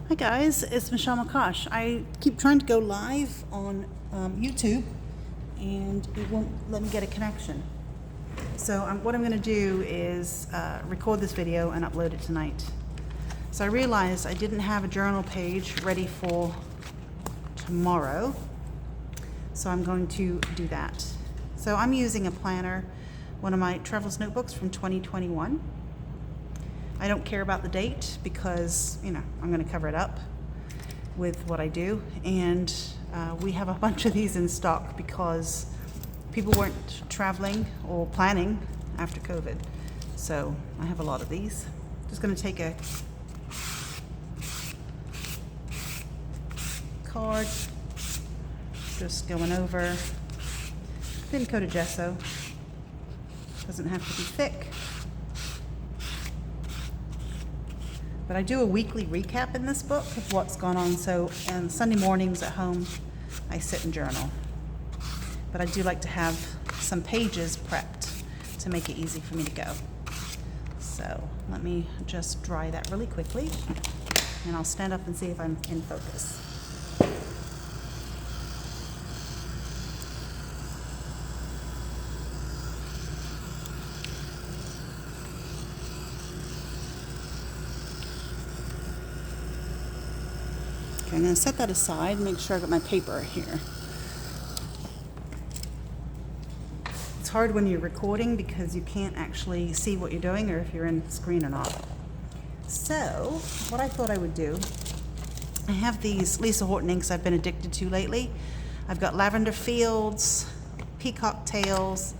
Hi guys, it's Michelle McCosh. I keep trying to go live on YouTube and it won't let me get a connection. So what I'm going to do is record this video and upload it tonight. So I realized I didn't have a journal page ready for tomorrow, so I'm going to do that. So I'm using a planner, one of my Travels notebooks from 2021. I don't care about the date because, I'm going to cover it up with what I do. And we have a bunch of these in stock because people weren't traveling or planning after COVID. So I have a lot of these. Just going to take a card, just going over thin coat of gesso. Doesn't have to be thick. But I do a weekly recap in this book of what's gone on. So on Sunday mornings at home, I sit and journal. But I do like to have some pages prepped to make it easy for me to go. So let me just dry that really quickly, and I'll stand up and see if I'm in focus. Okay, I'm going to set that aside, make sure I got my paper here. It's hard when you're recording because you can't actually see what you're doing or if you're in screen or not. So, what I thought I would do, I have these Lisa Horton inks I've been addicted to lately. I've got Lavender Fields, Peacock Tails,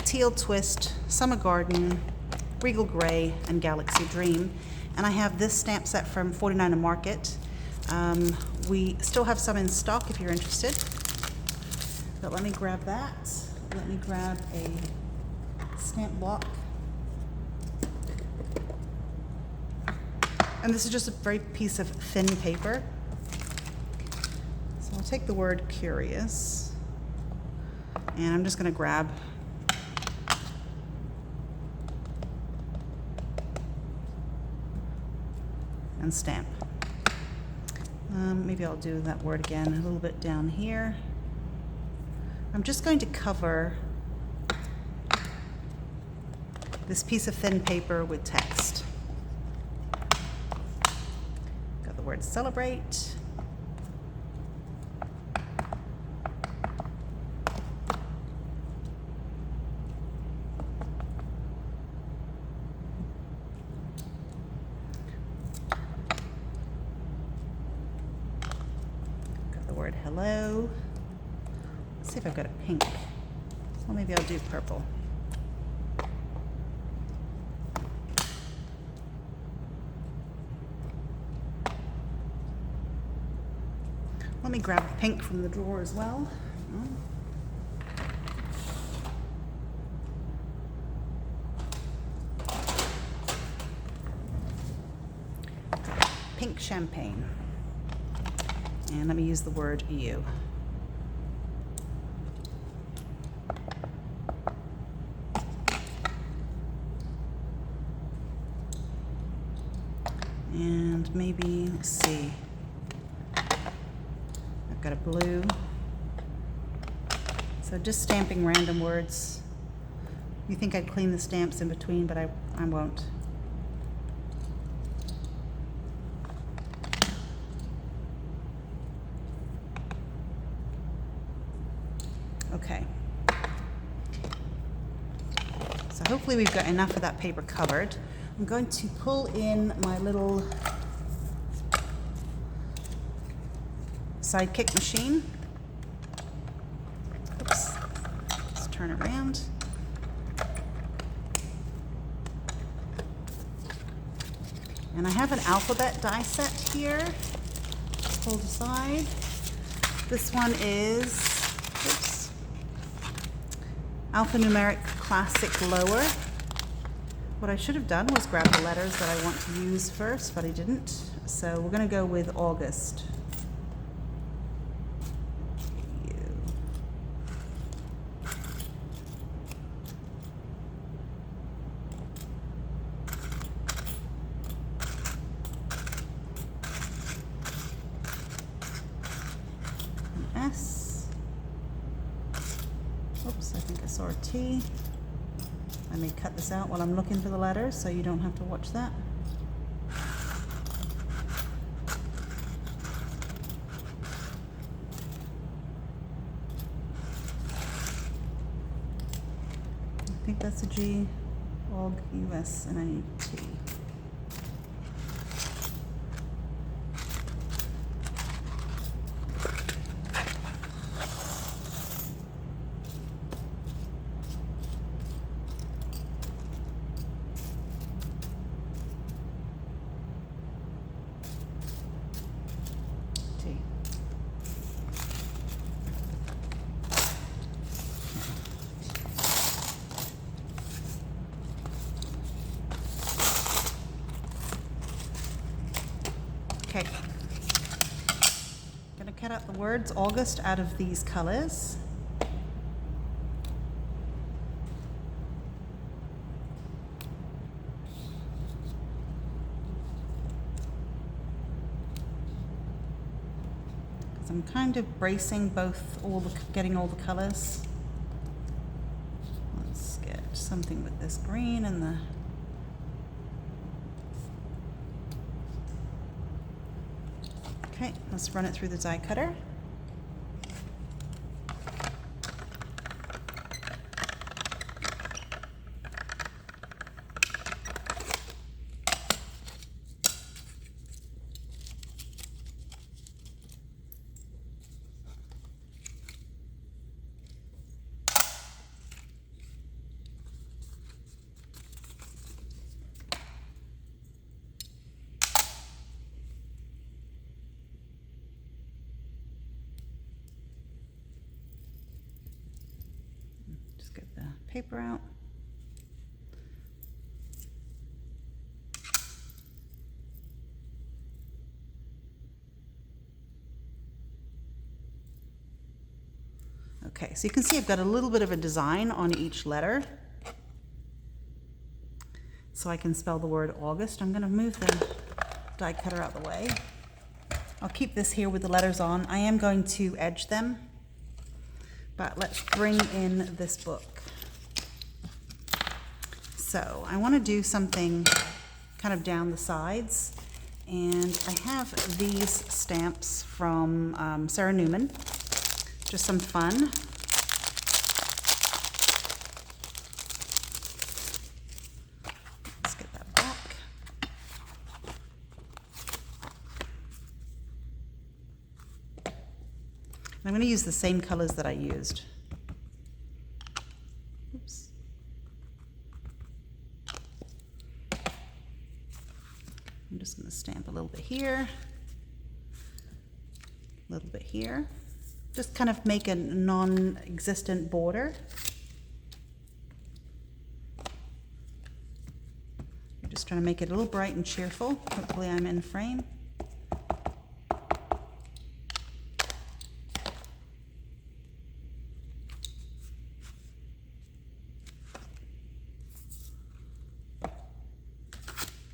Teal Twist, Summer Garden, Regal Gray, and Galaxy Dream. And I have this stamp set from 49 Market. We still have some in stock if you're interested. But let me grab that. Let me grab a stamp block. And this is just a very piece of thin paper. So I'll take the word curious. And I'm just going to grab and stamp. Maybe I'll do that word again a little bit down here. I'm just going to cover this piece of thin paper with text. Got the word celebrate. Word hello. Let's see if I've got a pink. Well, maybe I'll do purple. Let me grab a pink from the drawer as well. Pink champagne. And let me use the word you. And maybe, let's see, I've got a blue. So just stamping random words. You think I'd clean the stamps in between, but I won't. Okay, so hopefully we've got enough of that paper covered. I'm going to pull in my little sidekick machine. Oops, let's turn it around. And I have an alphabet die set here, pulled aside. This one is, Alphanumeric Classic Lower. What I should have done was grab the letters that I want to use first, but I didn't. So we're going to go with August. S. Oops, I think I saw a T. I may cut this out while I'm looking for the letters so you don't have to watch that. I think that's a G, Og, US, and I need T. Okay, I'm gonna cut out the words August out of these colors. Because I'm kind of bracing both, getting all the colors. Let's get something with this green and the okay, let's run it through the die cutter. Just get the paper out. Okay, so you can see I've got a little bit of a design on each letter. So I can spell the word August. I'm going to move the die cutter out of the way. I'll keep this here with the letters on. I am going to edge them. But let's bring in this book. So I want to do something kind of down the sides. And I have these stamps from Sara Naumann. Just some fun. Let's get that back. I'm going to use the same colors that I used. Oops. I'm just going to stamp a little bit here, a little bit here. Just kind of make a non-existent border. I'm just trying to make it a little bright and cheerful. Hopefully I'm in frame.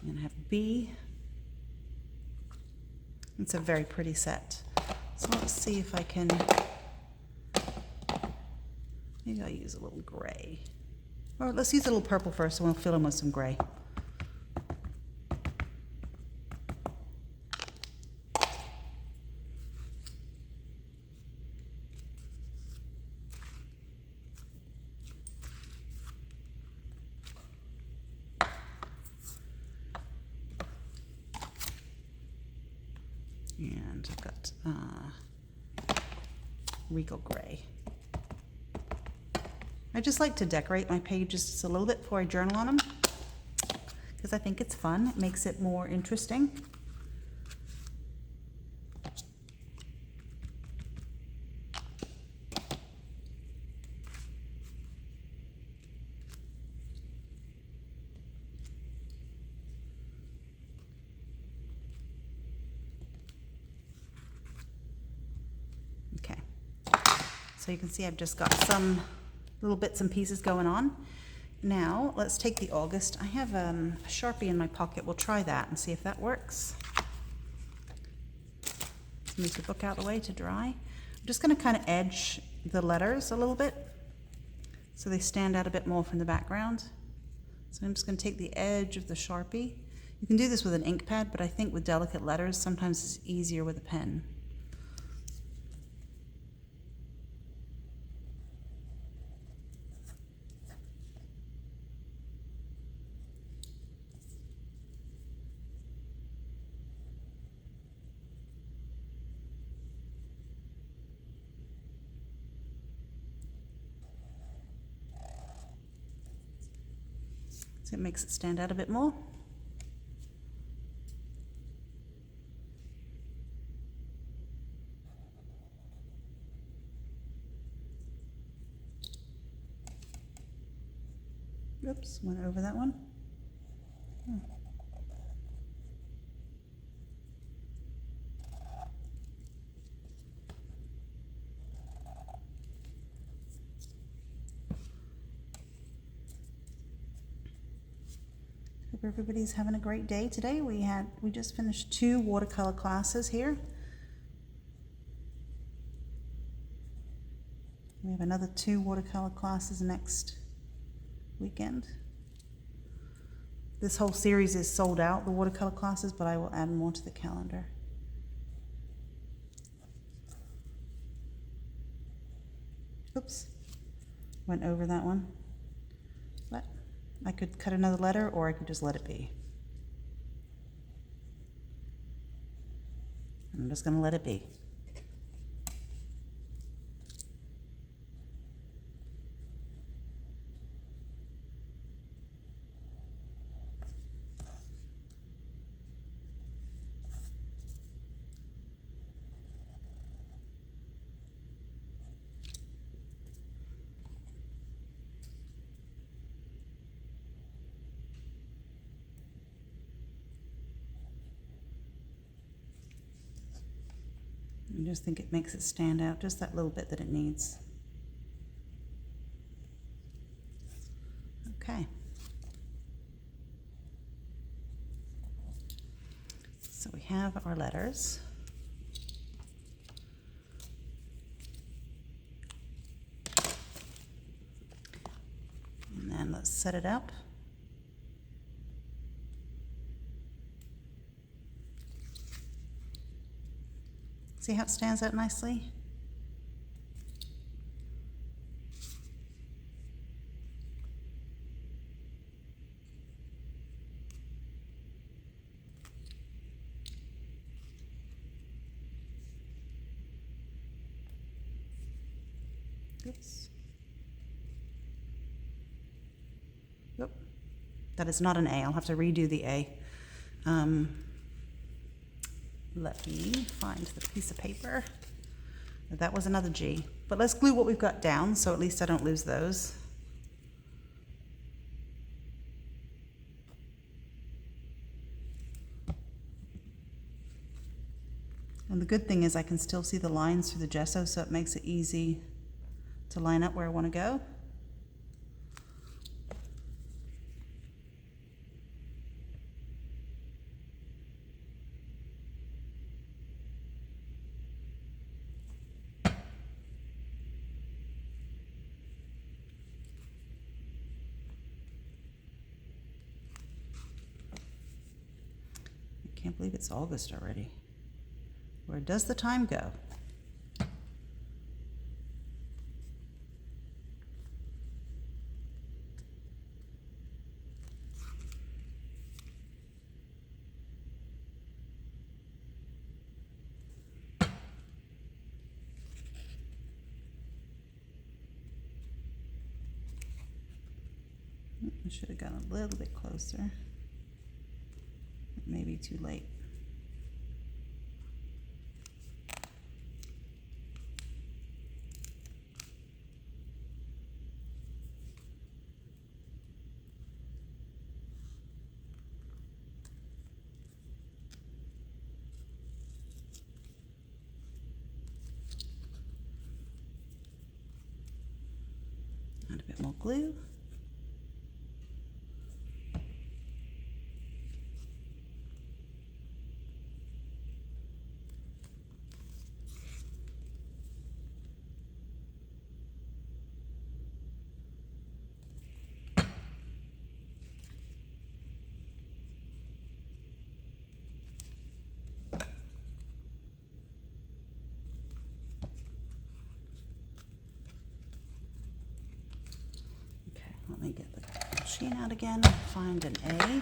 And I have B. It's a very pretty set. So let's see if I can, maybe I'll use a little gray. Or let's use a little purple first and we'll fill in with some gray. And I've got Regal Gray. I just like to decorate my pages just a little bit before I journal on them because I think it's fun. It makes it more interesting. Okay, so you can see I've just got some little bits and pieces going on. Now let's take the August. I have a Sharpie in my pocket. We'll try that and see if that works. Let's move the book out of the way to dry. I'm just going to kind of edge the letters a little bit so they stand out a bit more from the background. So I'm just going to take the edge of the Sharpie. You can do this with an ink pad, but I think with delicate letters, sometimes it's easier with a pen. So it makes it stand out a bit more. Oops, went over that one. Hope everybody's having a great day today. We just finished 2 watercolor classes here. We have another 2 watercolor classes next weekend. This whole series is sold out, the watercolor classes, but I will add more to the calendar. Oops, went over that one. But I could cut another letter, or I could just let it be. I'm just going to let it be. I just think it makes it stand out just that little bit that it needs. Okay. So we have our letters. And then let's set it up. See how it stands out nicely? Oops. Oop. That is not an A. I'll have to redo the A. Let me find the piece of paper. That was another G. But let's glue what we've got down, so at least I don't lose those. And the good thing is I can still see the lines through the gesso, so it makes it easy to line up where I want to go. I can't believe it's August already. Where does the time go? I should have gotten a little bit closer. Maybe too late. Add a bit more glue. machine out again, find an A. I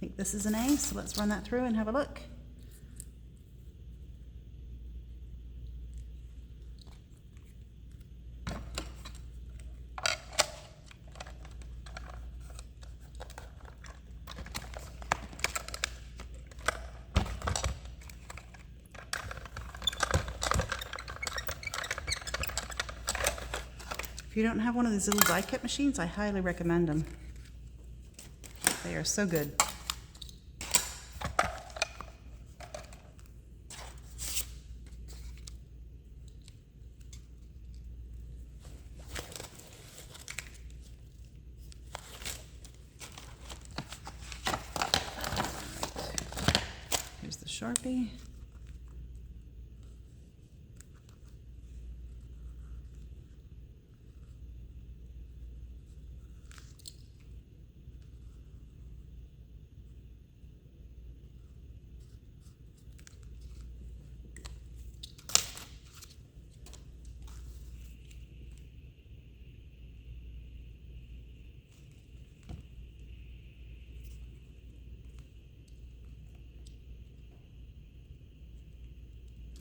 think this is an A, so let's run that through and have a look. If you don't have one of these little die cut machines, I highly recommend them. They are so good. Here's the Sharpie.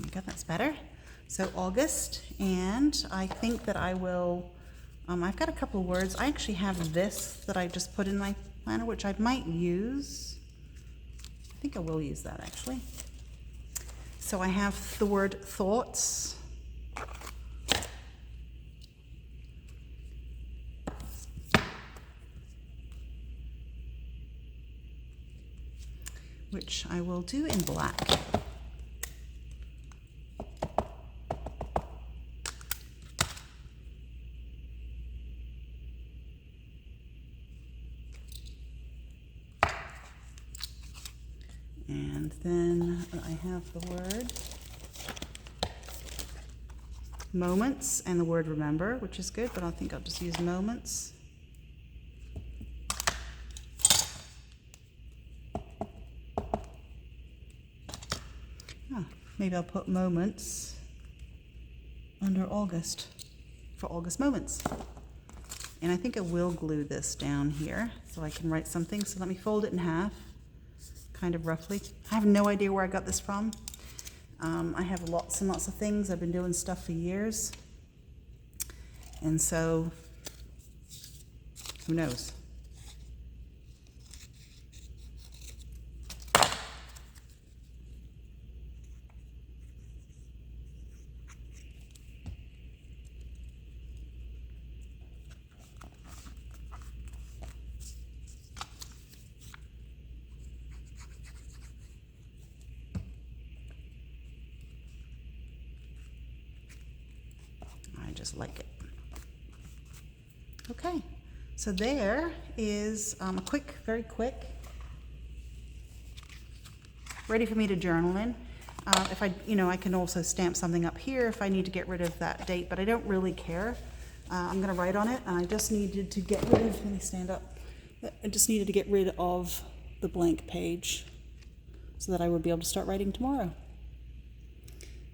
Okay, that's better. So August, and I think that I will, I've got a couple of words. I actually have this that I just put in my planner, which I might use. I think I will use that actually. So I have the word thoughts. Which I will do in black. And then I have the word moments and the word remember, which is good, but I think I'll just use moments. Oh, maybe I'll put moments under August for August moments. And I think I will glue this down here so I can write something. So let me fold it in half. Kind of roughly. I have no idea where I got this from. I have lots and lots of things. I've been doing stuff for years. And so, who knows? Just like it. Okay, so there is a quick, very quick, ready for me to journal in. If I, I can also stamp something up here if I need to get rid of that date, but I don't really care. I'm going to write on it, and I just needed to get rid of, let me stand up. I just needed to get rid of the blank page so that I would be able to start writing tomorrow.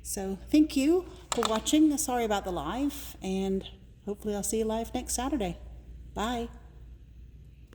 So thank you for watching. Sorry about the live, and hopefully I'll see you live next Saturday. Bye.